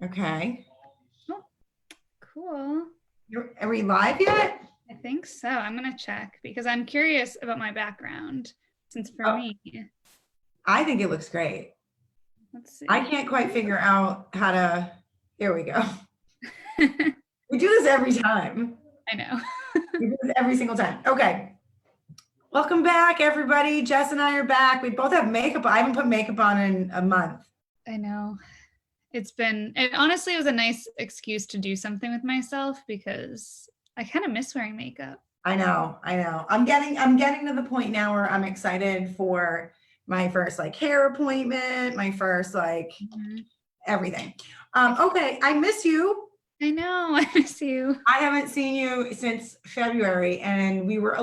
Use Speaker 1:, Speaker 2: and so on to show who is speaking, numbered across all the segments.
Speaker 1: Okay.
Speaker 2: Oh, cool.
Speaker 1: Are we live yet?
Speaker 2: I think so. I'm going to check because I'm curious about my background since for
Speaker 1: Oh,
Speaker 2: me,
Speaker 1: I think it looks great.
Speaker 2: let's
Speaker 1: I
Speaker 2: see.
Speaker 1: can't quite figure out how to. Here we go. We do this every time.
Speaker 2: I know.
Speaker 1: We do this every single time. Okay. Welcome back, everybody. Jess and I are back. We both have makeup. I haven't put makeup on in a month.
Speaker 2: I know. It honestly was a nice excuse to do something with myself because I kind of miss wearing makeup.
Speaker 1: I know. I'm getting to the point now where I'm excited for my first like hair appointment, my first like everything. Okay, I miss you.
Speaker 2: I know. I miss you.
Speaker 1: I haven't seen you since February, and we were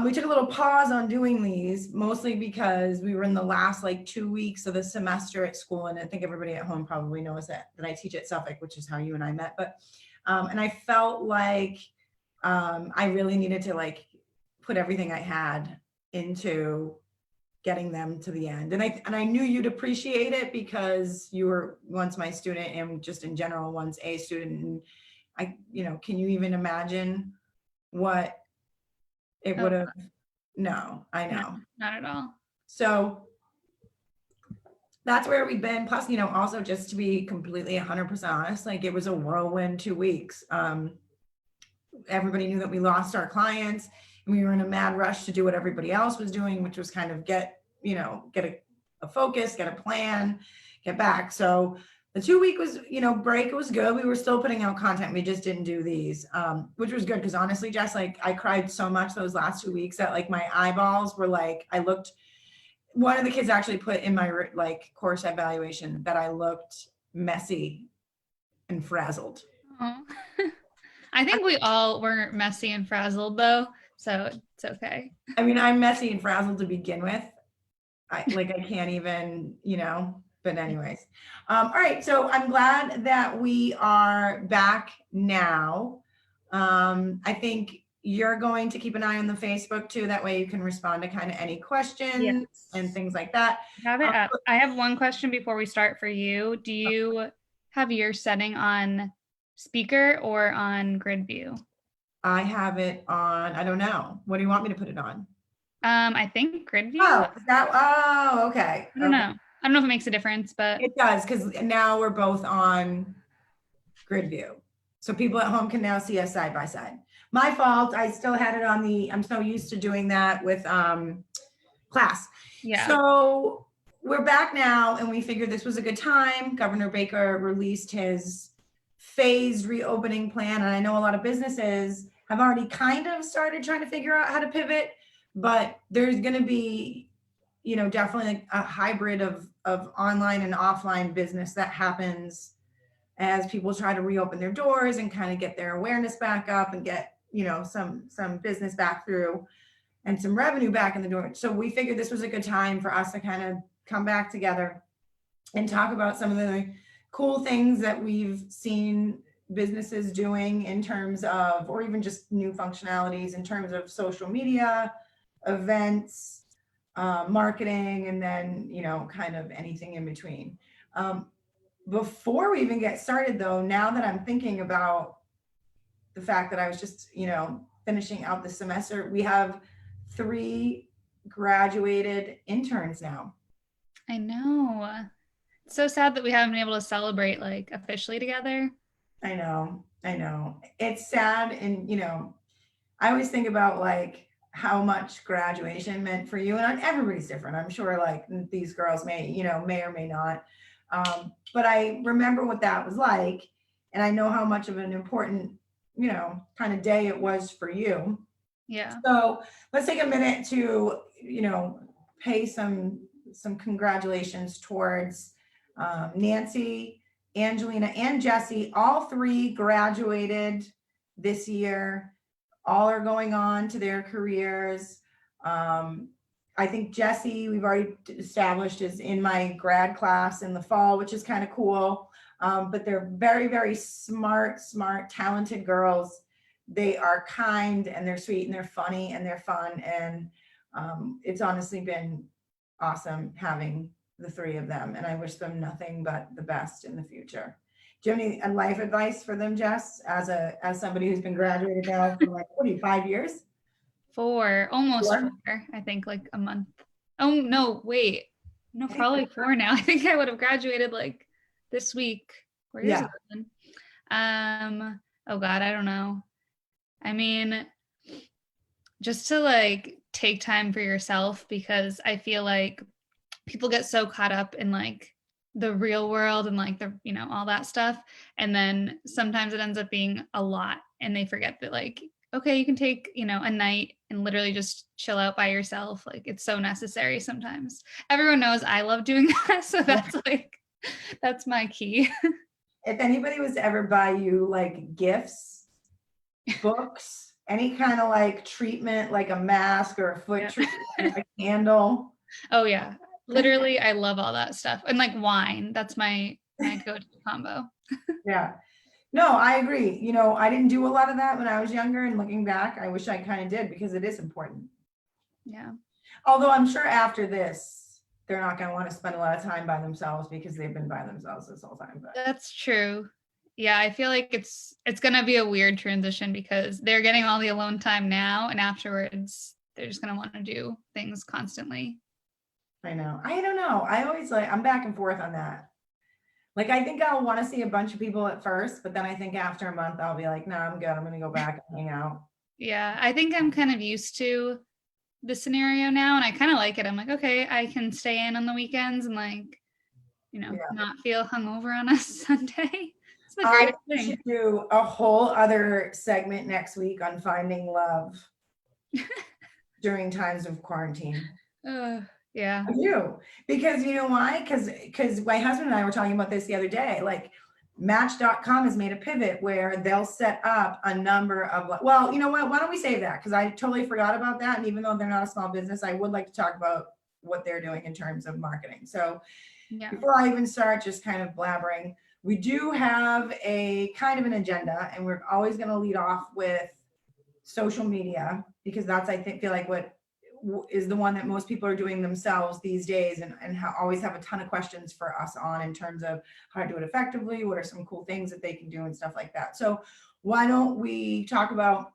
Speaker 1: we took a little pause on doing these, mostly because we were in the last like 2 weeks of the semester at school. And I think everybody at home probably knows that I teach at Suffolk, which is how you and I met. But, and I felt like I really needed to like put everything I had into getting them to the end. And I knew you'd appreciate it because you were once my student and just in general once a student. And can you even imagine what it would have? No, I know.
Speaker 2: No, not at all.
Speaker 1: So that's where we've been. Plus, also just to be completely 100% honest, like it was a whirlwind 2 weeks. Everybody knew that we lost our clients and we were in a mad rush to do what everybody else was doing, which was kind of get a focus, get a plan, get back. So the 2 week was, break was good. We were still putting out content. We just didn't do these, which was good. Cause honestly, Jess, like I cried so much those last 2 weeks that like my eyeballs were like, one of the kids actually put in my like course evaluation that I looked messy and frazzled.
Speaker 2: Oh. I think we all were messy and frazzled though, so it's okay.
Speaker 1: I mean, I'm messy and frazzled to begin with. I can't even, but anyways. All right. So I'm glad that we are back now. I think you're going to keep an eye on the Facebook too. That way you can respond to kind of any questions and things like that.
Speaker 2: Have it up. I have one question before we start for you. Do you have your setting on speaker or on grid view?
Speaker 1: I have it on, I don't know. What do you want me to put it on?
Speaker 2: I think grid view.
Speaker 1: Okay.
Speaker 2: I don't know. I don't know if it makes a difference, but
Speaker 1: it does, because now we're both on grid view. So people at home can now see us side by side. My fault. I still had it on I'm so used to doing that with class.
Speaker 2: Yeah.
Speaker 1: So we're back now and we figured this was a good time. Governor Baker released his phased reopening plan. And I know a lot of businesses have already kind of started trying to figure out how to pivot, but there's going to be, definitely a hybrid of online and offline business that happens as people try to reopen their doors and kind of get their awareness back up and get, some business back through and some revenue back in the door. So we figured this was a good time for us to kind of come back together and talk about some of the cool things that we've seen businesses doing in terms of, or even just new functionalities in terms of social media, events, marketing, and then, kind of anything in between. Before we even get started though, now that I'm thinking about the fact that I was just, finishing out the semester, we have 3 graduated interns now.
Speaker 2: I know. It's so sad that we haven't been able to celebrate like officially together.
Speaker 1: I know. It's sad. And, I always think about like how much graduation meant for you, and everybody's different. I'm sure like these girls may or may not. But I remember what that was like. And I know how much of an important, kind of day it was for you.
Speaker 2: Yeah.
Speaker 1: So let's take a minute to, pay some congratulations towards Nancy, Angelina, and Jesse. All 3 graduated this year. All are going on to their careers. I think Jesse, we've already established, is in my grad class in the fall, which is kind of cool. But they're very, very smart, talented girls. They are kind and they're sweet and they're funny and they're fun. And it's honestly been awesome having the three of them, and I wish them nothing but the best in the future. Do you have any life advice for them, Jess, as somebody who's been graduated now for like, what are you, 5 years?
Speaker 2: Almost
Speaker 1: 4?
Speaker 2: 4, I think, like a month. Oh, no, wait. No, probably 4 now. I think I would have graduated like this week. 4 years ago then. Oh God, I don't know. I mean, just to like take time for yourself, because I feel like people get so caught up in like the real world and like the, all that stuff. And then sometimes it ends up being a lot and they forget that like, okay, you can take, a night and literally just chill out by yourself. Like it's so necessary sometimes. Everyone knows I love doing that. So that's my key.
Speaker 1: If anybody was to ever buy you like gifts, books, any kind of like treatment, like a mask or a foot treatment, a candle.
Speaker 2: Oh yeah. Literally, I love all that stuff. And like wine, that's my go-to combo.
Speaker 1: Yeah. No, I agree. I didn't do a lot of that when I was younger, and looking back, I wish I kind of did, because it is important.
Speaker 2: Yeah.
Speaker 1: Although I'm sure after this, they're not going to want to spend a lot of time by themselves because they've been by themselves this whole time. But
Speaker 2: that's true. Yeah, I feel like it's going to be a weird transition because they're getting all the alone time now, and afterwards they're just going to want to do things constantly.
Speaker 1: I know. I don't know. I always I'm back and forth on that. Like, I think I'll want to see a bunch of people at first, but then I think after a month, I'll be like, no, I'm good. I'm going to go back and hang out.
Speaker 2: Yeah, I think I'm kind of used to the scenario now, and I kind of like it. I'm like, okay, I can stay in on the weekends and like, not feel hungover on a Sunday. It's the greatest thing.
Speaker 1: I should do a whole other segment next week on finding love during times of quarantine.
Speaker 2: Yeah.
Speaker 1: I do. Because you know why? Because my husband and I were talking about this the other day. Like, Match.com has made a pivot where they'll set up a number of, well, you know what? Why don't we save that? Because I totally forgot about that. And even though they're not a small business, I would like to talk about what they're doing in terms of marketing. So before I even start just kind of blabbering, we do have a kind of an agenda, and we're always going to lead off with social media, because that's, I feel like what is the one that most people are doing themselves these days, and always have a ton of questions for us on, in terms of how to do it effectively, what are some cool things that they can do and stuff like that. So why don't we talk about,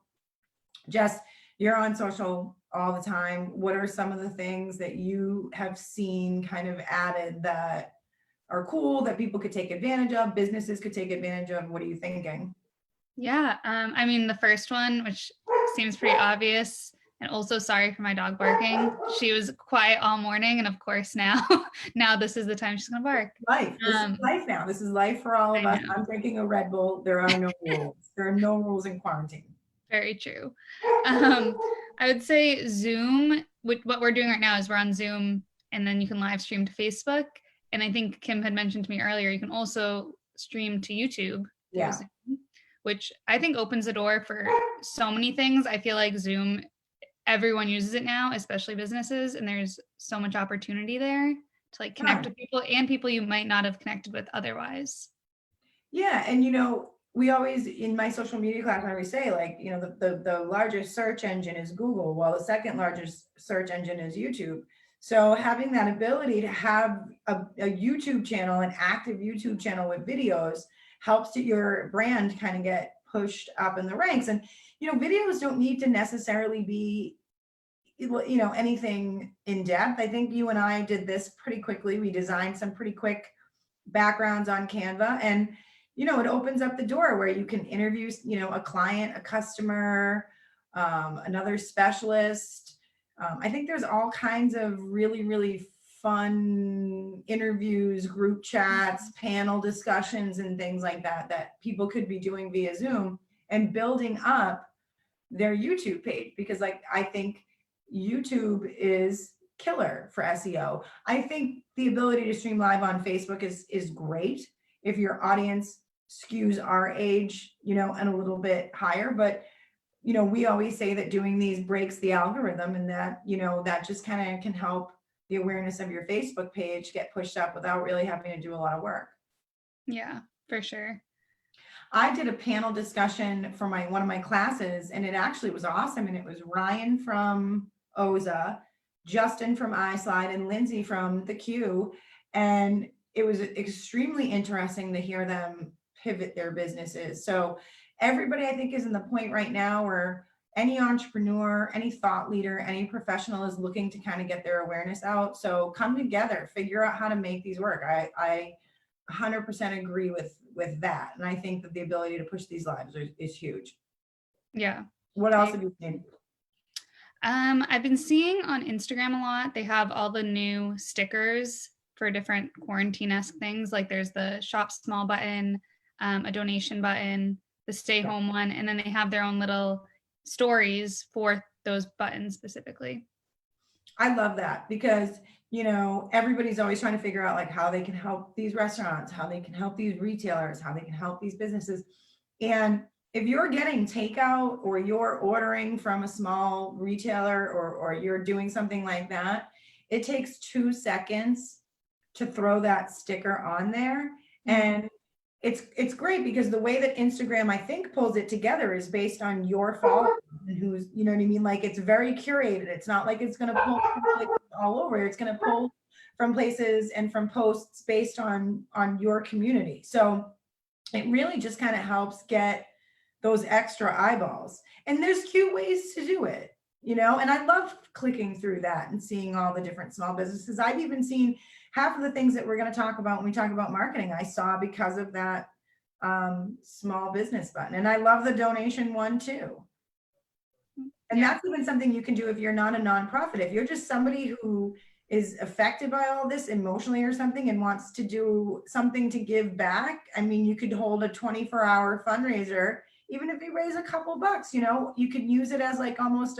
Speaker 1: Jess, you're on social all the time. What are some of the things that you have seen kind of added that are cool, that people could take advantage of, businesses could take advantage of? What are you thinking?
Speaker 2: Yeah. I mean, the first one, which seems pretty obvious, and also sorry for my dog barking. She was quiet all morning. And of course now this is the time she's going to bark.
Speaker 1: Life. This is life now. This is life for all of us. I'm drinking a Red Bull. There are no rules. There are no rules in quarantine.
Speaker 2: Very true. I would say Zoom, what we're doing right now is we're on Zoom, and then you can live stream to Facebook. And I think Kim had mentioned to me earlier, you can also stream to YouTube.
Speaker 1: Yeah.
Speaker 2: Zoom, which I think opens the door for so many things. I feel like Zoom, everyone uses it now, especially businesses, and there's so much opportunity there to like connect with people, and people you might not have connected with otherwise.
Speaker 1: Yeah. And we always, in my social media class, I always say, like, the largest search engine is Google, while the second largest search engine is YouTube. So having that ability to have a YouTube channel, an active YouTube channel with videos, helps your brand kind of get pushed up in the ranks. And, videos don't need to necessarily be, anything in depth. I think you and I did this pretty quickly. We designed some pretty quick backgrounds on Canva, and, it opens up the door where you can interview, a client, a customer, another specialist. I think there's all kinds of really, really fun interviews, group chats, panel discussions, and things like that people could be doing via Zoom, and building up their YouTube page, because I think YouTube is killer for SEO. I think the ability to stream live on Facebook is great if your audience skews our age, and a little bit higher. But, we always say that doing these breaks the algorithm, and that, that just kind of can help the awareness of your Facebook page get pushed up without really having to do a lot of work.
Speaker 2: Yeah, for sure.
Speaker 1: I did a panel discussion for one of my classes, and it actually was awesome. And it was Ryan from Oza, Justin from iSlide, and Lindsay from the Q. And it was extremely interesting to hear them pivot their businesses. So everybody, I think, is in the point right now where any entrepreneur, any thought leader, any professional is looking to kind of get their awareness out. So come together, figure out how to make these work. I 100% agree with that. And I think that the ability to push these lives is huge.
Speaker 2: Yeah.
Speaker 1: What else have you seen?
Speaker 2: I've been seeing on Instagram a lot, they have all the new stickers for different quarantine-esque things. Like there's the shop small button, a donation button, the stay home one, and then they have their own little stories for those buttons specifically.
Speaker 1: I love that because, everybody's always trying to figure out like how they can help these restaurants, how they can help these retailers, how they can help these businesses. And if you're getting takeout or you're ordering from a small retailer or you're doing something like that, it takes 2 seconds to throw that sticker on there. And it's great because the way that Instagram, I think, pulls it together is based on your followers and who's, you know what I mean? Like it's very curated. It's not like it's going to pull all over. It's going to pull from places and from posts based on your community. So it really just kind of helps get those extra eyeballs. And there's cute ways to do it, and I love clicking through that and seeing all the different small businesses. I've even seen half of the things that we're going to talk about when we talk about marketing, I saw because of that small business button. And I love the donation one too. And that's even something you can do if you're not a nonprofit. If you're just somebody who is affected by all this emotionally or something and wants to do something to give back, I mean, you could hold a 24-hour fundraiser. Even if you raise a couple bucks, you could use it as like almost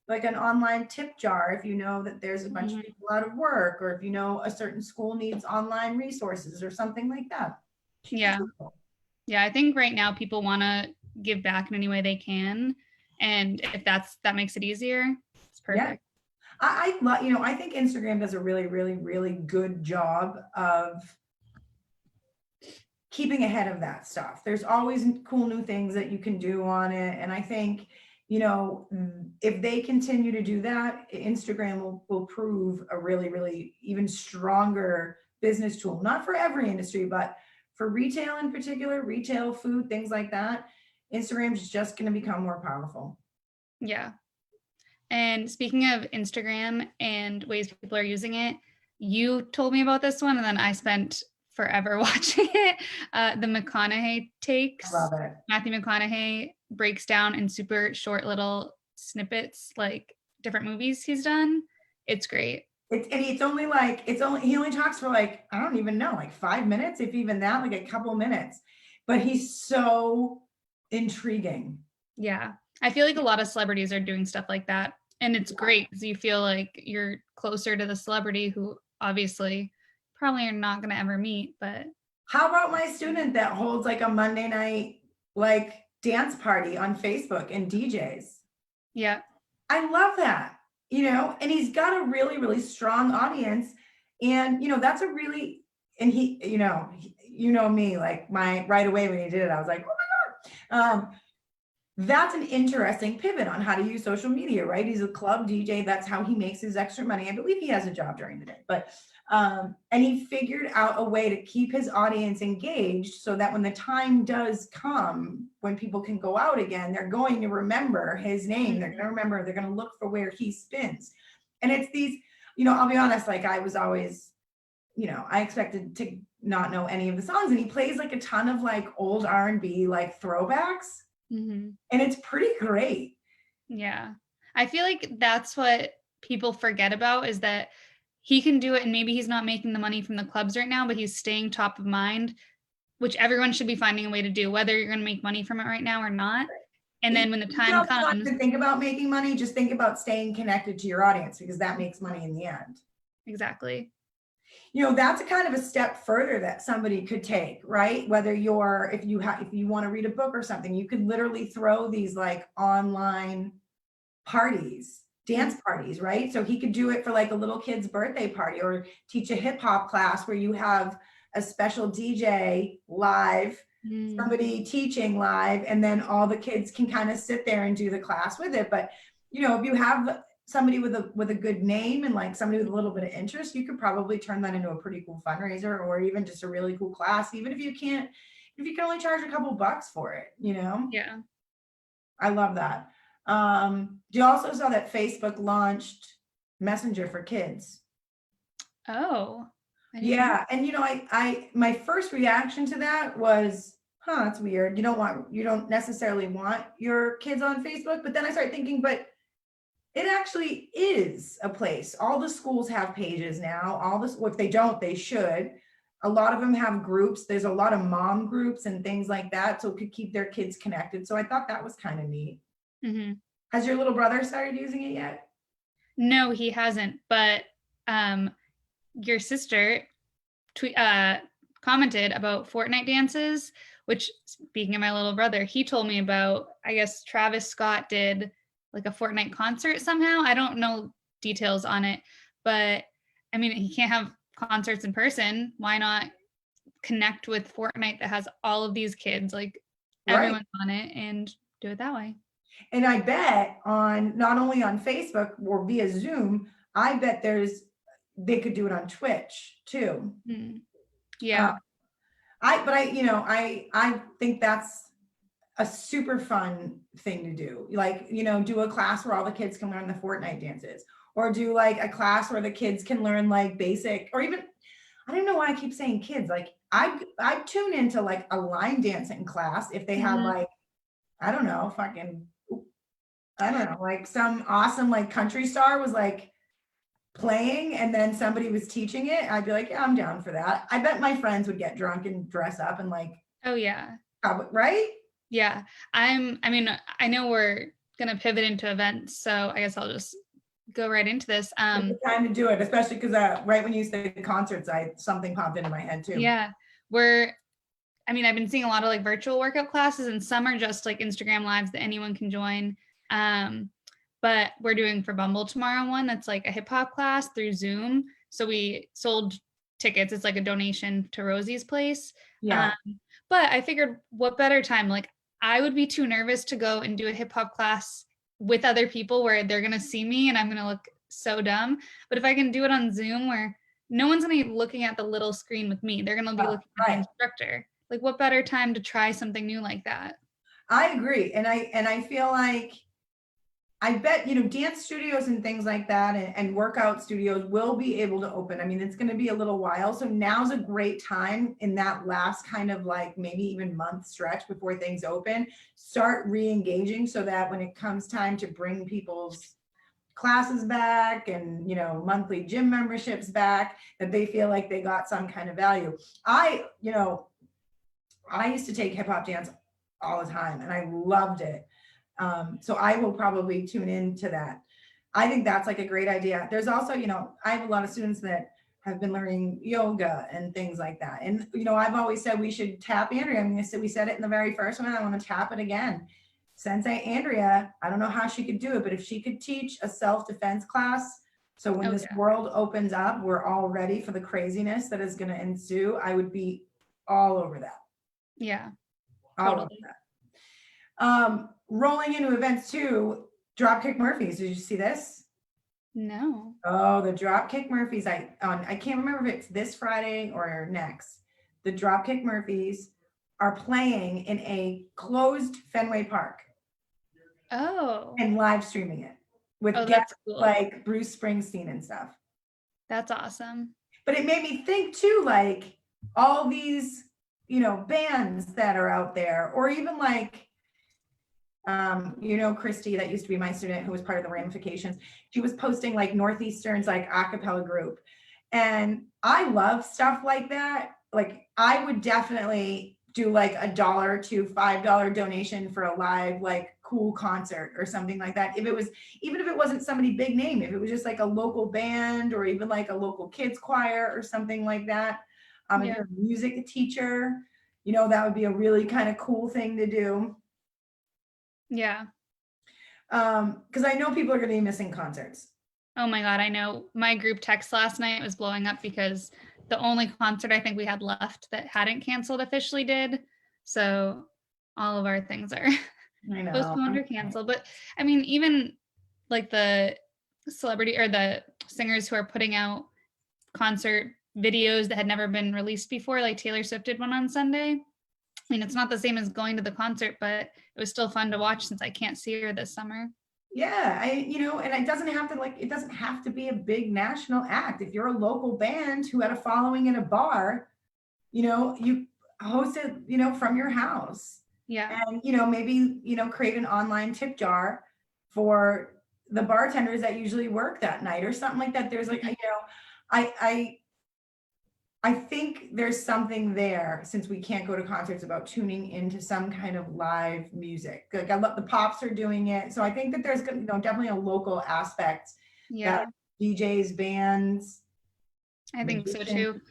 Speaker 1: like an online tip jar if you know that there's a bunch of people out of work, or if a certain school needs online resources or something like that.
Speaker 2: Yeah. Yeah, I think right now people want to give back in any way they can. And if that makes it easier, it's perfect.
Speaker 1: Yeah. I think Instagram does a really, really, really good job of keeping ahead of that stuff. There's always cool new things that you can do on it. And I think, if they continue to do that, Instagram will prove a really, really even stronger business tool, not for every industry, but for retail in particular, retail, food, things like that. Instagram is just going to become more powerful.
Speaker 2: Yeah. And speaking of Instagram and ways people are using it, you told me about this one and then I spent forever watching it. The McConaughey takes.
Speaker 1: I love it.
Speaker 2: Matthew McConaughey breaks down in super short little snippets, like different movies he's done. It's great.
Speaker 1: He only talks for like, I don't even know, like 5 minutes, if even that, like a couple minutes, but he's so intriguing.
Speaker 2: Yeah. I feel like a lot of celebrities are doing stuff like that. And it's great because you feel like you're closer to the celebrity who obviously probably are not going to ever meet. But
Speaker 1: how about my student that holds like a Monday night like dance party on Facebook and DJs?
Speaker 2: Yeah.
Speaker 1: I love that, and he's got a really, really strong audience. And, that's a really, and he, me, like right away when he did it, I was like, oh my God. That's an interesting pivot on how to use social media, right? He's a club DJ. That's how he makes his extra money. I believe he has a job during the day, but, and he figured out a way to keep his audience engaged so that when the time does come, when people can go out again, they're going to remember his name. They're going to remember, they're going to look for where he spins. And it's these, I'll be honest, like I was always, I expected to not know any of the songs, and he plays like a ton of like old R&B, like throwbacks. And it's pretty great.
Speaker 2: Yeah. I feel like that's what people forget about is that he can do it and maybe he's not making the money from the clubs right now, but he's staying top of mind, which everyone should be finding a way to do, whether you're going to make money from it right now or not. And then when the time comes,
Speaker 1: not even think about making money, just think about staying connected to your audience because that makes money in the end.
Speaker 2: Exactly.
Speaker 1: That's a kind of a step further that somebody could take, right? Whether if you want to read a book or something, you could literally throw these like online parties, dance parties, right? So he could do it for like a little kid's birthday party or teach a hip hop class where you have a special DJ live, somebody teaching live, and then all the kids can kind of sit there and do the class with it. But, if you have somebody with a good name and like somebody with a little bit of interest, you could probably turn that into a pretty cool fundraiser, or even just a really cool class, even if you can only charge a couple bucks for it, you know?
Speaker 2: Yeah.
Speaker 1: I love that. You also saw that Facebook launched Messenger for kids.
Speaker 2: Oh. I didn't know.
Speaker 1: Yeah, and you know, I my first reaction to that was, huh, that's weird. You don't necessarily want your kids on Facebook, but then I started thinking, but it actually is a place. All the schools have pages now. If they don't, they should. A lot of them have groups. There's a lot of mom groups and things like that, so it could keep their kids connected. So I thought that was kind of neat.
Speaker 2: Mm-hmm.
Speaker 1: Has your little brother started using it yet?
Speaker 2: No, he hasn't. But your sister commented about Fortnite dances, which, speaking of my little brother, he told me about. I guess Travis Scott did like a Fortnite concert somehow. I don't know details on it, but I mean, he can't have concerts in person. Why not connect with Fortnite that has all of these kids, like everyone's on it, and do it that way?
Speaker 1: And I bet on not only on Facebook or via Zoom, I bet they could do it on Twitch too.
Speaker 2: Yeah.
Speaker 1: I think that's a super fun thing to do. Like, you know, do a class where all the kids can learn the Fortnite dances, or do like a class where the kids can learn like basic, or even, I don't know why I keep saying kids. Like I tune into like a line dancing class if they had like, I don't know, like some awesome like country star was like playing and then somebody was teaching it. I'd be like, yeah, I'm down for that. I bet my friends would get drunk and dress up and like,
Speaker 2: oh yeah,
Speaker 1: right?
Speaker 2: Yeah. I know we're gonna pivot into events, so I guess I'll just go right into this.
Speaker 1: It's the time to do it, especially because right when you said concerts, something popped into my head too.
Speaker 2: Yeah. I've been seeing a lot of like virtual workout classes, and some are just like Instagram lives that anyone can join. But we're doing for Bumble tomorrow one that's like a hip hop class through Zoom. So we sold tickets. It's like a donation to Rosie's place.
Speaker 1: Yeah.
Speaker 2: But I figured, what better time? Like, I would be too nervous to go and do a hip hop class with other people where they're going to see me and I'm going to look so dumb. But if I can do it on Zoom where no one's going to be looking at the little screen with me, they're going to be looking at the instructor. Like, what better time to try something new like that?
Speaker 1: I agree. And I feel like, I bet, you know, dance studios and things like that and workout studios will be able to open. I mean, it's going to be a little while. So now's a great time in that last kind of like maybe even month stretch before things open, start re-engaging so that when it comes time to bring people's classes back and, you know, monthly gym memberships back, that they feel like they got some kind of value. I used to take hip hop dance all the time and I loved it. So I will probably tune into that. I think that's like a great idea. There's also, you know, I have a lot of students that have been learning yoga and things like that. And, you know, I've always said we should tap Andrea. I mean, we said it in the very first one. I want to tap it again. Sensei Andrea, I don't know how she could do it, but if she could teach a self-defense class, so when this world opens up, we're all ready for the craziness that is going to ensue, I would be all over that.
Speaker 2: Yeah,
Speaker 1: all over that. Rolling into events too, Dropkick Murphys. Did you see this?
Speaker 2: No.
Speaker 1: Oh, the Dropkick Murphys. I can't remember if it's this Friday or next. The Dropkick Murphys are playing in a closed Fenway Park.
Speaker 2: Oh.
Speaker 1: And live streaming it with guests like Bruce Springsteen and stuff.
Speaker 2: That's awesome.
Speaker 1: But it made me think too, like all these, you know, bands that are out there, or even like, you know, Christy, that used to be my student who was part of the Ramifications. She was posting like Northeastern's like a cappella group. And I love stuff like that. Like I would definitely do like $1 to $5 donation for a live, like cool concert or something like that. Even if it wasn't somebody big name, if it was just like a local band or even like a local kids choir or something like that. If you're a music teacher, you know, that would be a really kind of cool thing to do.
Speaker 2: Yeah.
Speaker 1: Because I know people are going to be missing concerts.
Speaker 2: Oh my God, I know. My group text last night was blowing up because the only concert I think we had left that hadn't canceled officially did. So all of our things are postponed or canceled. But I mean, even like the celebrity or the singers who are putting out concert videos that had never been released before. Like Taylor Swift did one on Sunday. I mean, it's not the same as going to the concert, but it was still fun to watch since I can't see her this summer.
Speaker 1: Yeah, and it doesn't have to be a big national act. If you're a local band who had a following in a bar, you host it, from your house.
Speaker 2: Yeah.
Speaker 1: And, maybe, create an online tip jar for the bartenders that usually work that night or something like that. There's like, I think there's something there, since we can't go to concerts, about tuning into some kind of live music. Like I love the Pops are doing it. So I think that there's definitely a local aspect
Speaker 2: Yeah.
Speaker 1: that DJs, bands.
Speaker 2: I think so
Speaker 1: musicians-
Speaker 2: too.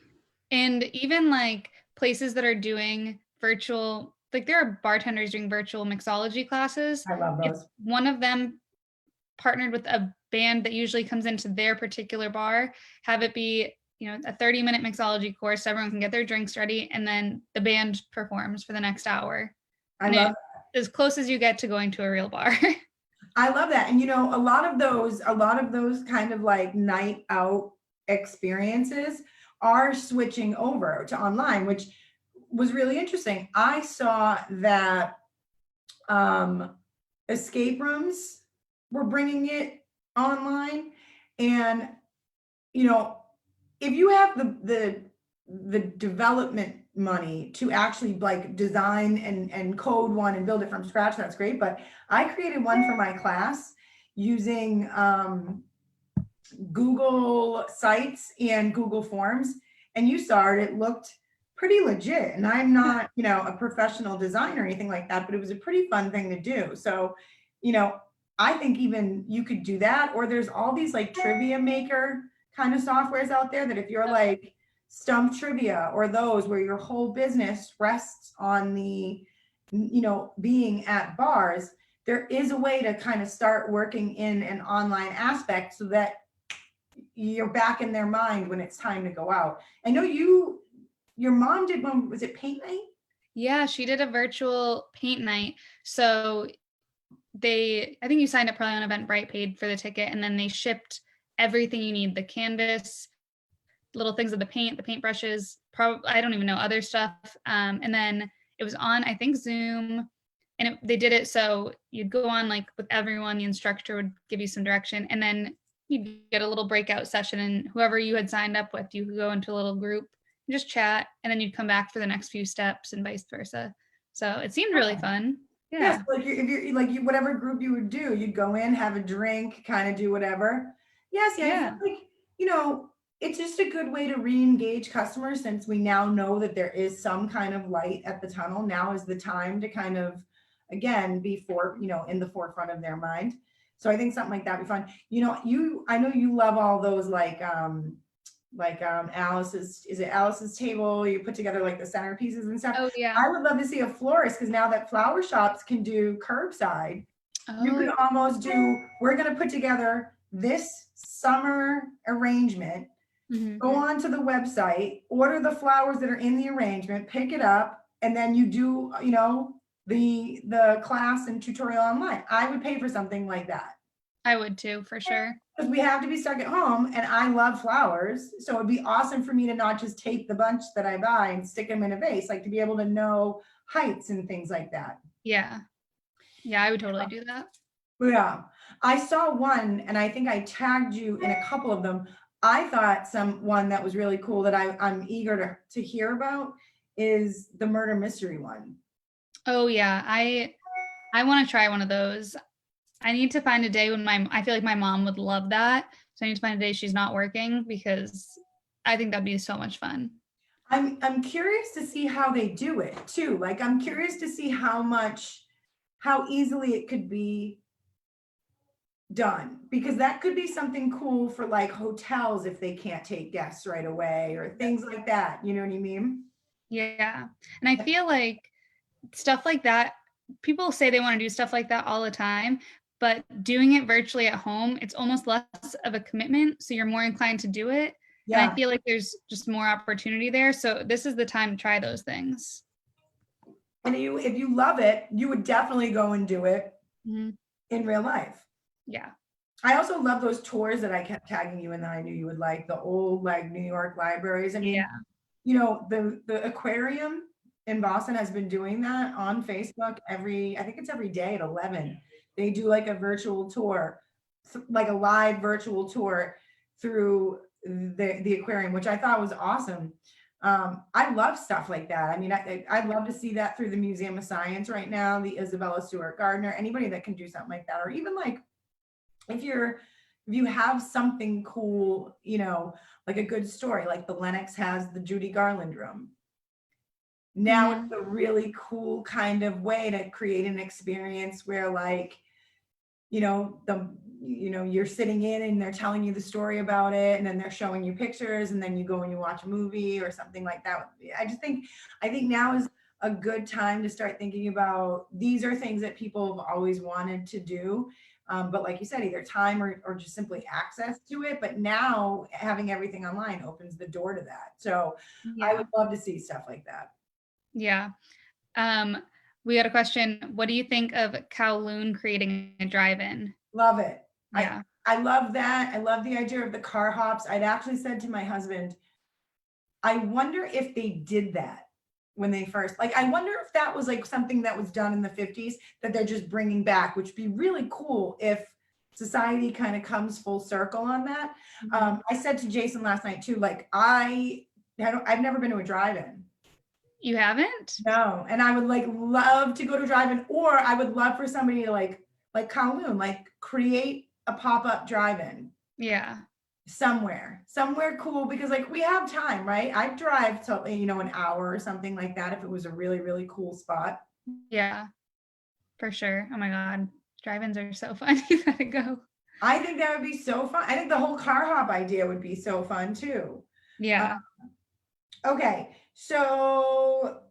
Speaker 2: And even like places that are doing virtual, like there are bartenders doing virtual mixology classes.
Speaker 1: I love
Speaker 2: If
Speaker 1: those.
Speaker 2: one of them partnered with a band that usually comes into their particular bar, have it be, a 30-minute mixology course, so everyone can get their drinks ready, and then the band performs for the next hour.
Speaker 1: I love
Speaker 2: as close as you get to going to a real bar.
Speaker 1: I love that. And a lot of those kind of like night out experiences are switching over to online, which was really interesting. I saw that escape rooms were bringing it online, and if you have the development money to actually like design and code one and build it from scratch, that's great. But I created one for my class using Google Sites and Google Forms, and you saw it looked pretty legit. And I'm not a professional designer or anything like that, but it was a pretty fun thing to do. So I think even you could do that, or there's all these like trivia maker kind of softwares out there that if you're like Stump Trivia or those where your whole business rests on the, being at bars, there is a way to kind of start working in an online aspect so that you're back in their mind when it's time to go out. I know your mom did one, was it paint night?
Speaker 2: Yeah, she did a virtual paint night. So I think you signed up probably on Eventbrite, paid for the ticket, and then they shipped everything you need, the canvas, little things of the paint brushes, probably, I don't even know, other stuff. And then it was on, I think, Zoom, and they did it so you'd go on like with everyone, the instructor would give you some direction, and then you'd get a little breakout session, and whoever you had signed up with, you could go into a little group and just chat, and then you'd come back for the next few steps and vice versa. So it seemed really fun. Yeah.
Speaker 1: Yes, like if you're like whatever group you would do, you'd go in, have a drink, kind of do whatever. Yes, yeah. I feel like, it's just a good way to re-engage customers, since we now know that there is some kind of light at the tunnel. Now is the time to kind of, again, be in the forefront of their mind. So I think something like that would be fun. I know you love all those like Alice's table, you put together like the centerpieces and stuff.
Speaker 2: Oh yeah.
Speaker 1: I would love to see a florist, because now that flower shops can do curbside, you could almost we're going to put together this summer arrangement, go onto the website, order the flowers that are in the arrangement, pick it up, and then you do, the class and tutorial online. I would pay for something like that.
Speaker 2: I would too, for sure.
Speaker 1: Because we have to be stuck at home, and I love flowers. So it'd be awesome for me to not just take the bunch that I buy and stick them in a vase, like to be able to know heights and things like that.
Speaker 2: Yeah. Yeah, I would totally do that.
Speaker 1: Yeah. I saw one, and I think I tagged you in a couple of them. I thought one that was really cool that I'm eager to hear about is the murder mystery one.
Speaker 2: Oh yeah. I want to try one of those. I need to find a day when I feel like my mom would love that. So I need to find a day she's not working, because I think that'd be so much fun.
Speaker 1: I'm curious to see how they do it too. Like I'm curious to see how easily it could be done, because that could be something cool for like hotels if they can't take guests right away or things like that. You know what I mean?
Speaker 2: Yeah. And I feel like stuff like that, people say they want to do stuff like that all the time, but doing it virtually at home, it's almost less of a commitment. So you're more inclined to do it. Yeah. And I feel like there's just more opportunity there. So this is the time to try those things.
Speaker 1: And if you love it, you would definitely go and do it in real life.
Speaker 2: Yeah.
Speaker 1: I also love those tours that I kept tagging you in that I knew you would like, the old like New York libraries. I mean,
Speaker 2: Yeah.
Speaker 1: the aquarium in Boston has been doing that on Facebook I think it's every day at 11. They do like a virtual tour, like a live virtual tour through the aquarium, which I thought was awesome. I love stuff like that. I mean, I'd love to see that through the Museum of Science right now, the Isabella Stewart Gardner, anybody that can do something like that, or even like if you have something cool, like a good story, like the Lenox has the Judy Garland room. Now
Speaker 2: Mhm.
Speaker 1: it's a really cool kind of way to create an experience where like, you're sitting in and they're telling you the story about it and then they're showing you pictures and then you go and you watch a movie or something like that. I think now is a good time to start thinking about these are things that people have always wanted to do. But like you said, either time or just simply access to it. But now having everything online opens the door to that. So I
Speaker 2: Yeah.
Speaker 1: would love to see stuff like that.
Speaker 2: Yeah. Um, we got a question. What do you think of Kowloon creating a drive-in?
Speaker 1: Love it. I
Speaker 2: Yeah.
Speaker 1: I love that. I love the idea of the car hops. I'd actually said to my husband, I wonder if they did that when they first, like, I wonder if that was like something that was done in the 50s that they're just bringing back, which would be really cool if society kind of comes full circle on that.
Speaker 2: Mhm.
Speaker 1: I said to Jason last night too, like, I've never been to a drive-in.
Speaker 2: You haven't?
Speaker 1: No, and I would like love to go to drive-in, or I would love for somebody to like Kowloon, like create a pop-up drive-in
Speaker 2: Yeah.
Speaker 1: somewhere cool because like we have time, right? I'd drive to, an hour or something like that if it was a really, really cool spot.
Speaker 2: Yeah, for sure. Oh my God. Drive-ins are so fun. You gotta go.
Speaker 1: I think that would be so fun. I think the whole car hop idea would be so fun too. Uh,
Speaker 2: Yeah.
Speaker 1: okay, so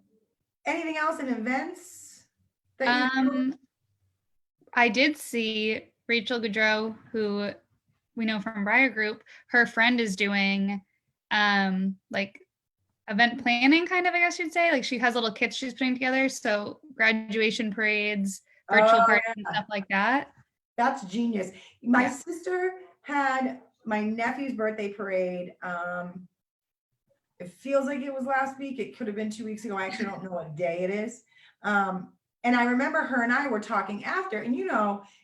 Speaker 1: anything else in events that you
Speaker 2: Um, I did see Rachel Gaudreau, who we know from Briar Group, her friend is doing like event planning kind of, I guess you'd say. Like she has little kits she's putting together. So graduation parades, virtual
Speaker 1: oh
Speaker 2: parties and
Speaker 1: yeah,
Speaker 2: stuff like that.
Speaker 1: that's genius. My
Speaker 2: Yeah.
Speaker 1: sister had my nephew's birthday parade. It feels like it was last week. It could have been 2 weeks ago. I actually don't know what day it is. And I remember her and I were talking after, and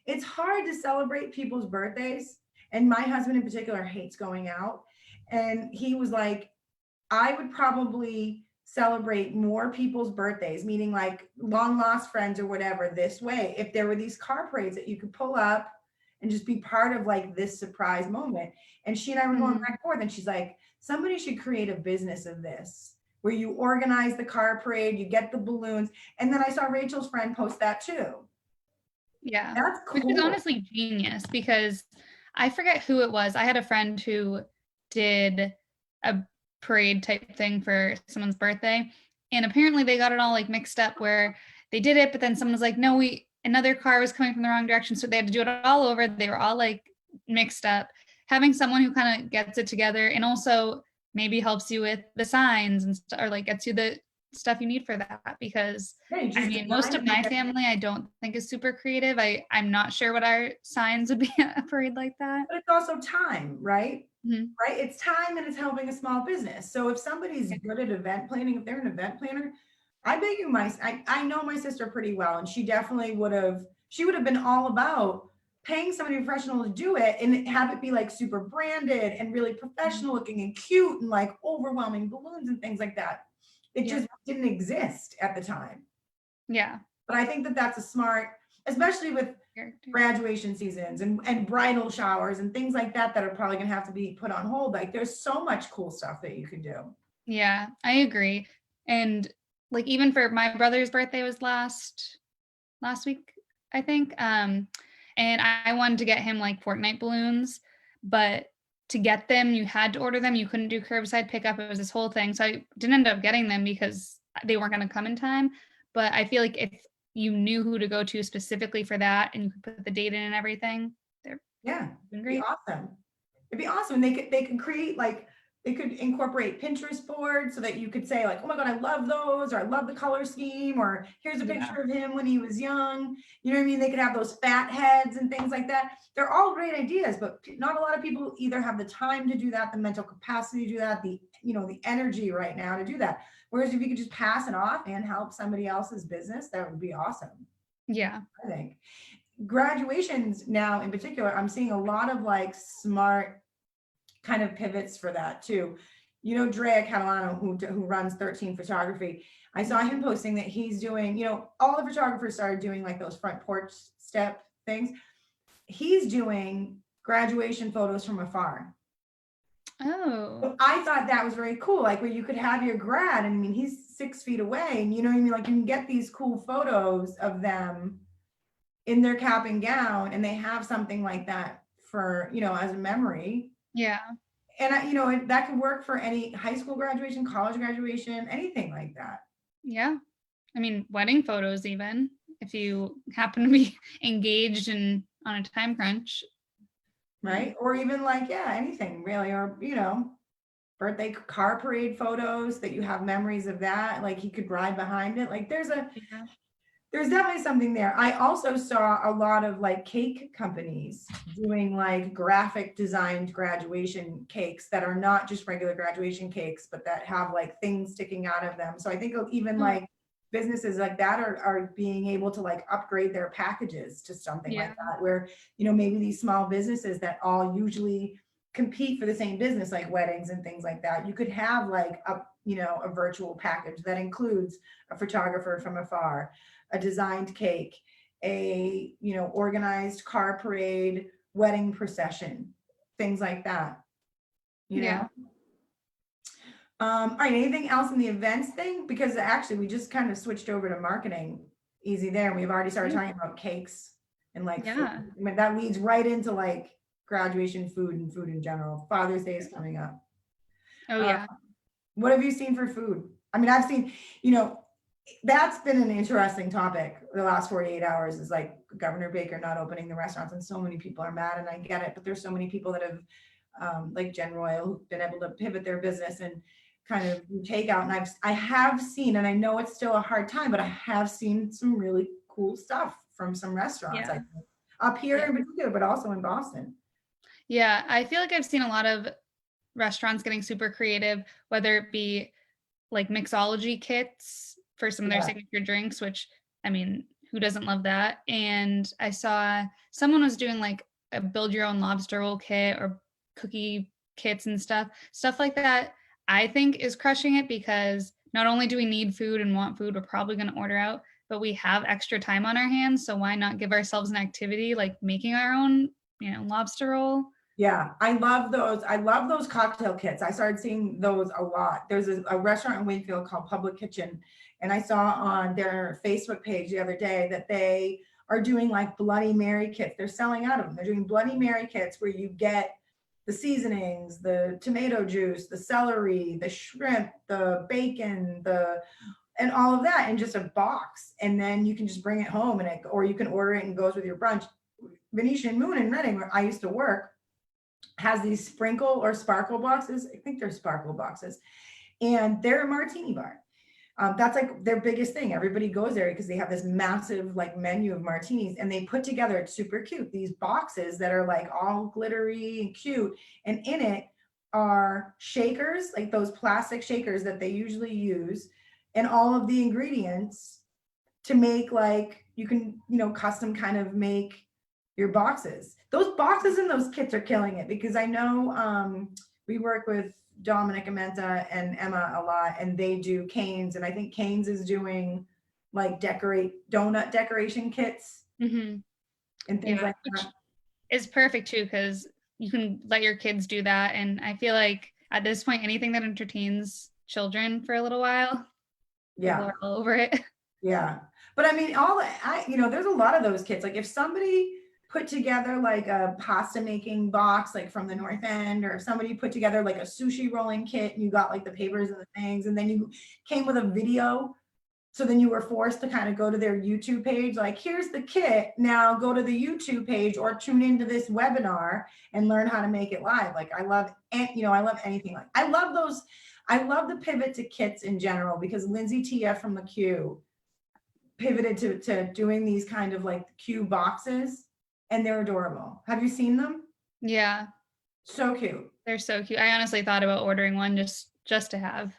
Speaker 1: it's hard to celebrate people's birthdays. And my husband in particular hates going out. And he was like, I would probably celebrate more people's birthdays, meaning like long lost friends or whatever, this way. If there were these car parades that you could pull up and just be part of like this surprise moment. And she and I were going
Speaker 2: Mhm.
Speaker 1: back and forth, and she's like, somebody should create a business of this where you organize the car parade, you get the balloons. And then I saw Rachel's friend post that too.
Speaker 2: Yeah.
Speaker 1: That's
Speaker 2: Which is
Speaker 1: cool.
Speaker 2: honestly genius because I forget who it was. I had a friend who did a parade type thing for someone's birthday. And apparently they got it all like mixed up where they did it, but then someone was like, no, another car was coming from the wrong direction. So they had to do it all over. They were all like mixed up. Having someone who kind of gets it together and also maybe helps you with the signs and or like gets you the stuff you need for that because
Speaker 1: Yeah, you
Speaker 2: I
Speaker 1: just
Speaker 2: mean,
Speaker 1: design
Speaker 2: most
Speaker 1: it
Speaker 2: of
Speaker 1: like
Speaker 2: my family I don't think is super creative. I'm not sure what our signs would be at a parade like that.
Speaker 1: but it's also time, right?
Speaker 2: Mhm.
Speaker 1: Right? It's time and it's helping a small business. So if somebody's good at event planning, if they're an event planner, I bet you I know my sister pretty well, and she would have been all about paying somebody professional to do it and have it be like super branded and really
Speaker 2: Mhm.
Speaker 1: professional looking and cute and like overwhelming balloons and things like that. It
Speaker 2: Yeah.
Speaker 1: just didn't exist at the time.
Speaker 2: Yeah.
Speaker 1: But I think that that's a smart, especially with
Speaker 2: Character.
Speaker 1: graduation seasons and bridal showers and things like that that are probably going to have to be put on hold. Like there's so much cool stuff that you can do.
Speaker 2: Yeah, I agree. And like even for my brother's birthday was last week, I think. And I wanted to get him like Fortnite balloons, but to get them, you had to order them. You couldn't do curbside pickup. It was this whole thing. So I didn't end up getting them because they weren't going to come in time. But I feel like if you knew who to go to specifically for that and you could put the date in and everything, they're
Speaker 1: Yeah,
Speaker 2: doing
Speaker 1: it'd be
Speaker 2: great.
Speaker 1: awesome. It'd be awesome. And they could create like they could incorporate Pinterest boards so that you could say like, oh my God, I love those, or I love the color scheme, or here's a picture of him when he was young. You know what I mean? They could have those fat heads and things like that. They're all great ideas, but not a lot of people either have the time to do that, the mental capacity to do that, the energy right now to do that. Whereas if you could just pass it off and help somebody else's business, that would be awesome.
Speaker 2: Yeah.
Speaker 1: I think graduations now in particular, I'm seeing a lot of like smart kind of pivots for that too. Drea Catalano, who runs 13 Photography, I saw him posting that he's doing, all the photographers started doing like those front porch step things. He's doing graduation photos from afar.
Speaker 2: Oh.
Speaker 1: So I thought that was very cool. Like where you could have your grad, and I mean, he's 6 feet away, and you know what I mean? Like you can get these cool photos of them in their cap and gown, and they have something like that for, as a memory.
Speaker 2: Yeah.
Speaker 1: And that could work for any high school graduation, college graduation, anything like that.
Speaker 2: Yeah. I mean, wedding photos, even if you happen to be engaged and on a time crunch.
Speaker 1: Right. Or even like, yeah, anything really. Or, birthday car parade photos that you have memories of that. Like he could ride behind it. Like there's definitely something there. I also saw a lot of like cake companies doing like graphic designed graduation cakes that are not just regular graduation cakes, but that have like things sticking out of them. So I think even like businesses like that are being able to like upgrade their packages to something like that, where, maybe these small businesses that all usually compete for the same business, like weddings and things like that, you could have like a virtual package that includes a photographer from afar, a designed cake, a organized car parade, wedding procession, things like that. All right, anything else in the events thing? Because actually we just kind of switched over to marketing easy there. We've already started talking about cakes and like food. I mean, that leads right into like graduation food and food in general. Father's Day is coming up. What have you seen for food? I mean, I've seen, that's been an interesting topic the last 48 hours is like Governor Baker not opening the restaurants, and so many people are mad, and I get it, but there's so many people that have like Jen Royal who've been able to pivot their business and kind of take out. And I have seen, and I know it's still a hard time, but I have seen some really cool stuff from some restaurants, I think, up here in particular, but also in Boston.
Speaker 2: Yeah, I feel like I've seen a lot of restaurants getting super creative, whether it be like mixology kits for some of their signature drinks, which, I mean, who doesn't love that? And I saw someone was doing like a build your own lobster roll kit or cookie kits and stuff like that. I think is crushing it, because not only do we need food and want food, we're probably going to order out, but we have extra time on our hands. So why not give ourselves an activity like making our own, lobster roll?
Speaker 1: Yeah, I love those. I love those cocktail kits. I started seeing those a lot. There's a restaurant in Wakefield called Public Kitchen, and I saw on their Facebook page the other day that they are doing like Bloody Mary kits. They're selling out of them. They're doing Bloody Mary kits where you get the seasonings, the tomato juice, the celery, the shrimp, the bacon, and all of that in just a box. And then you can just bring it home or you can order it and it goes with your brunch. Venetian Moon in Reading, where I used to work, has these sprinkle or sparkle boxes. I think they're sparkle boxes, and they're a martini bar. That's like their biggest thing. Everybody goes there because they have this massive like menu of martinis, and they put together, it's super cute, these boxes that are like all glittery and cute. And in it are shakers, like those plastic shakers that they usually use, and all of the ingredients to make like, you can, custom kind of make your boxes. Those boxes and those kits are killing it, because I know we work with Dominic Amenta and Emma a lot, and they do Canes, and I think Canes is doing like donut decoration kits and things like that.
Speaker 2: It's perfect too, because you can let your kids do that, and I feel like at this point anything that entertains children for a little while, people are all over it.
Speaker 1: Yeah, but I mean, there's a lot of those kits. Like if somebody put together like a pasta making box, like from the North End, or if somebody put together like a sushi rolling kit and you got like the papers and the things, and then you came with a video So then you were forced to kind of go to their YouTube page, like, here's the kit. Now go to the YouTube page or tune into this webinar and learn how to make it live. Like I love, I love anything like, I love those. I love the pivot to kits in general because Lindsay TF from the Q pivoted to doing these kind of like Q boxes and they're adorable. Have you seen them?
Speaker 2: Yeah.
Speaker 1: So cute.
Speaker 2: They're so cute. I honestly thought about ordering one just to have,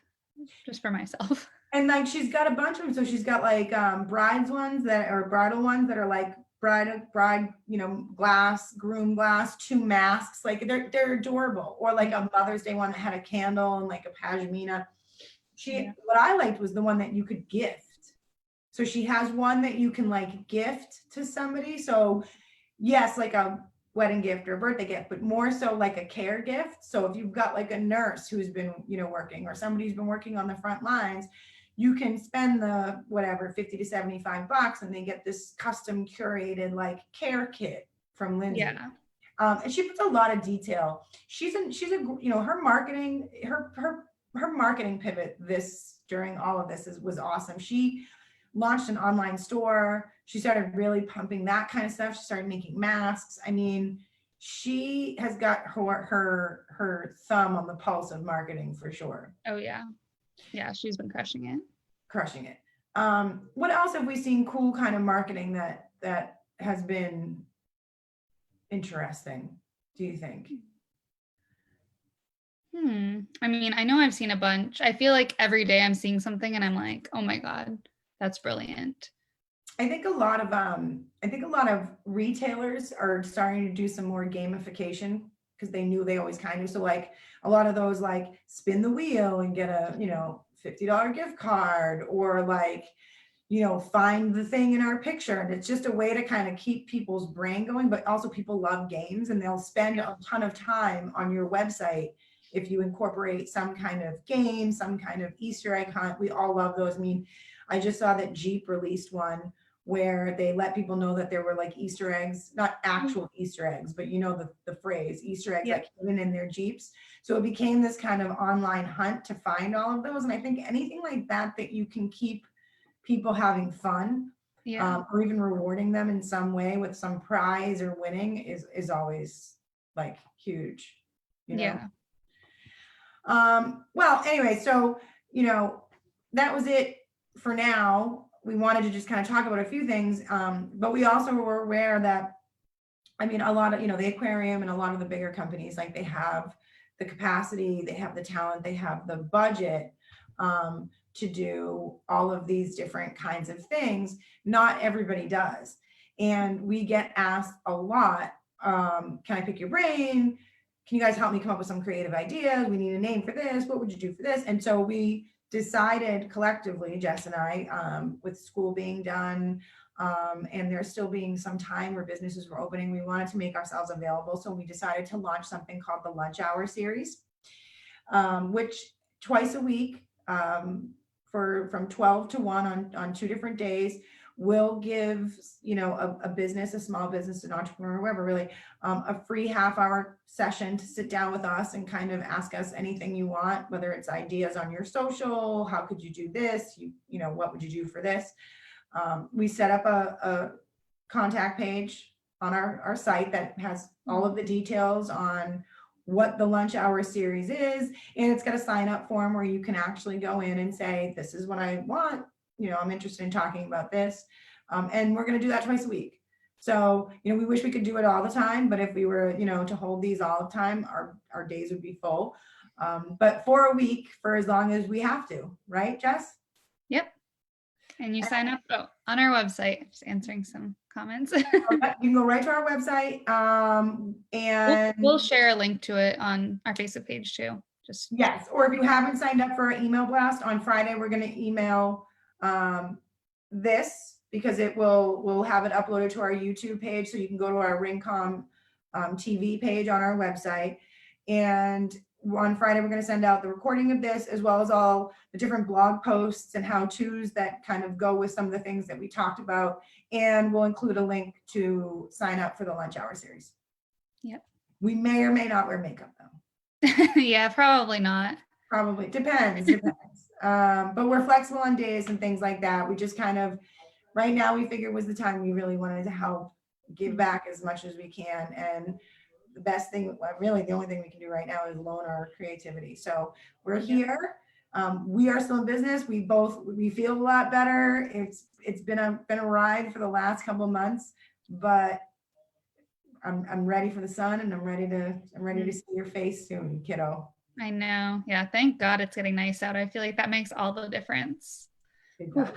Speaker 2: just for myself.
Speaker 1: And like she's got a bunch of them. So she's got like brides ones that are bridal ones that are like bride, glass, groom glass, 2 masks. Like they're adorable. Or like a Mother's Day one that had a candle and like a pashmina. What I liked was the one that you could gift. So she has one that you can like gift to somebody. So yes, like a wedding gift or birthday gift, but more so like a care gift. So if you've got like a nurse who's been, working or somebody who's been working on the front lines, you can spend the whatever 50 to 75 bucks and they get this custom curated like care kit from Lindsay.
Speaker 2: Yeah.
Speaker 1: And she puts a lot of detail. She's her marketing, her marketing pivot during all of this was awesome. She launched an online store. She started really pumping that kind of stuff. She started making masks. I mean, she has got her thumb on the pulse of marketing for sure.
Speaker 2: Oh yeah. Yeah, she's been crushing it. What else have we seen cool kind of marketing that has been interesting, do you think? I mean, I know I've seen a bunch. I feel like every day I'm seeing something and I'm like, oh my God, that's brilliant.
Speaker 1: I think a lot of retailers are starting to do some more gamification because they knew they always kind of, so like a lot of those like spin the wheel and get a, $50 gift card or like, find the thing in our picture. And it's just a way to kind of keep people's brain going, but also people love games and they'll spend a ton of time on your website if you incorporate some kind of game, some kind of Easter egg hunt. We all love those. I mean, I just saw that Jeep released one where they let people know that there were like Easter eggs, not actual Easter eggs, but the phrase Easter eggs like hidden in their Jeeps. So it became this kind of online hunt to find all of those. And I think anything like that you can keep people having fun, or even rewarding them in some way with some prize or winning is always like huge,
Speaker 2: Yeah.
Speaker 1: Well, anyway, so, that was it for now. We wanted to just kind of talk about a few things, but we also were aware that, I mean, a lot of, the aquarium and a lot of the bigger companies, like they have the capacity, they have the talent, they have the budget to do all of these different kinds of things. Not everybody does. And we get asked a lot, can I pick your brain? Can you guys help me come up with some creative ideas? We need a name for this. What would you do for this? And so we decided collectively, Jess and I, with school being done, and there still being some time where businesses were opening, we wanted to make ourselves available. So we decided to launch something called the Lunch Hour Series, which twice a week, from 12 to 1 on 2 different days, will give, a business, a small business, an entrepreneur, whoever really, a free half-hour session to sit down with us and kind of ask us anything you want, whether it's ideas on your social, how could you do this, what would you do for this? We set up a contact page on our site that has all of the details on what the Lunch Hour Series is, and it's got a sign up form where you can actually go in and say, this is what I want, I'm interested in talking about this, and we're going to do that twice a week. So, we wish we could do it all the time, but if we were, to hold these all the time, our days would be full. But for a week, for as long as we have to, right, Jess?
Speaker 2: Yep. And you sign up on our website. Just answering some comments.
Speaker 1: You can go right to our website, and
Speaker 2: we'll share a link to it on our Facebook page too.
Speaker 1: Yes, or if you haven't signed up for our email blast on Friday, we're going to email this because we'll have it uploaded to our YouTube page, so you can go to our RingComm TV page on our website. And on Friday, we're going to send out the recording of this, as well as all the different blog posts and how-tos that kind of go with some of the things that we talked about. And we'll include a link to sign up for the Lunch Hour Series.
Speaker 2: Yep.
Speaker 1: We may or may not wear makeup though.
Speaker 2: Yeah, probably not.
Speaker 1: Probably depends. But we're flexible on days and things like that. We just kind of, right now we figured was the time we really wanted to help give back as much as we can. And the best thing, well, really the only thing we can do right now is loan our creativity. So we're here. We are still in business. We feel a lot better. It's been a ride for the last couple of months, but I'm ready for the sun, and I'm ready to see your face soon, kiddo.
Speaker 2: I know. Yeah. Thank God it's getting nice out. I feel like that makes all the difference.
Speaker 1: It does.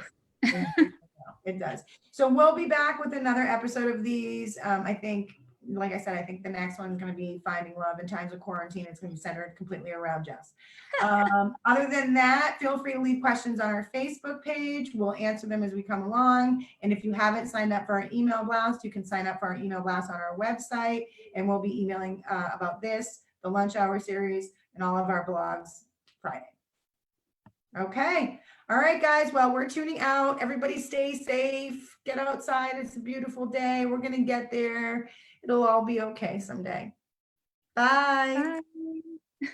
Speaker 1: It does. So we'll be back with another episode of these. I think, like I said, I think the next one is going to be finding love in times of quarantine. It's going to be centered completely around Jess. Other than that, feel free to leave questions on our Facebook page. We'll answer them as we come along. And if you haven't signed up for our email blast, you can sign up for our email blast on our website. And we'll be emailing about this, the lunch hour series, and all of our blogs Friday. Okay. All right, guys. Well, we're tuning out. Everybody stay safe. Get outside. It's a beautiful day. We're going to get there. It'll all be okay someday. Bye.
Speaker 2: Bye.